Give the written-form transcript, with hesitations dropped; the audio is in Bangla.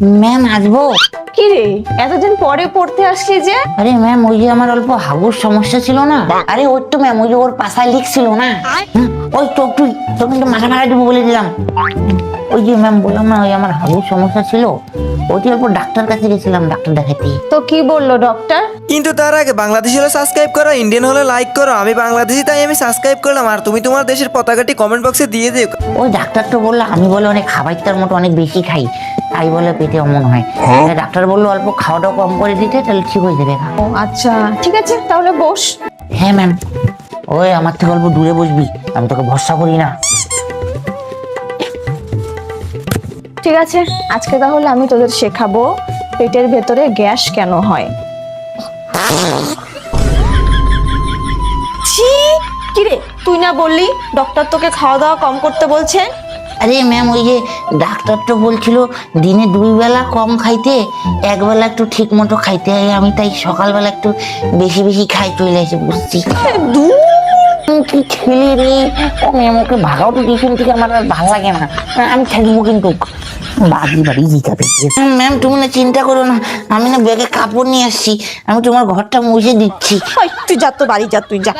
ম্যাম আসবো? কি রে, এতদিন পরে পড়তে আসলি যে? আরে ম্যাম, ওই যে আমার অল্প হাগুর সমস্যা ছিল না। আরে ওই তো ম্যাম, ওই যে ওর পাশায় লিক ছিল না। ওই তো তোকে কিন্তু মাথা ভাড়া দেবো বলে দিলাম। ওই যে ম্যাম বললাম না, ওই আমার হাগুর সমস্যা ছিল, ওইটি অল্প ডাক্তার কাছে গেছিলাম ডাক্তার দেখাতে। তো কি বললো ডক্টর? কিন্তু তার আগে বাংলাদেশি হলে সাবস্ক্রাইব করো, ইন্ডিয়ান হলে লাইক করো। আমি বাংলাদেশি তাই আমি সাবস্ক্রাইব করলাম, আর তুমি তোমার দেশের পতাকাটি কমেন্ট বক্সে দিয়ে দিও। ওই ডাক্তার তো বললো আমি বলে অনেক খাবারটার মতো অনেক বেশি খাই, তাই বলে পেটে অমন হয়। ডাক্তার বললো অল্প খাওয়াটা কম করে দিতে, তাহলে ঠিক হয়ে যাবে। ও আচ্ছা, ঠিক আছে, তাহলে বস। হ্যাঁ ম্যাম, ওই আমার থেকে অল্প দূরে বসবি, আমি তোকে ভরসা করি না। ঠিক আছে, আজকে তাহলে আমি তোদের শেখাবো পেটের ভেতরে গ্যাস কেন হয়। ছি, কি রে, তুই না বললি ডক্টর তোকে খাওয়া দাওয়া কম করতে বলছে? আরে ম্যাম, ওই যে ডাক্তার তো বলছিল দিনে 2 বেলা কম খাইতে, 1 বেলা একটু ঠিক মতো খাইতে হয়। আমি তাই সকালবেলা একটু বেশি বেশি খাই, চলে এসে বুঝছি। কি ছেলে রে, ও ম্যাম ওকে ভাগাও তো টিউশন থেকে, আমার আর ভালো লাগে না। আমি থাকবো কিন্তু বাড়ি বাড়ি জিজ্ঞাসা। ম্যাম তুমি না চিন্তা করো না, আমি না ব্যাগে কাপড় নিয়ে আসছি, আমি তোমার ঘরটা মুছে দিচ্ছি। তুই যা, তো বাড়ি যা, তুই যা।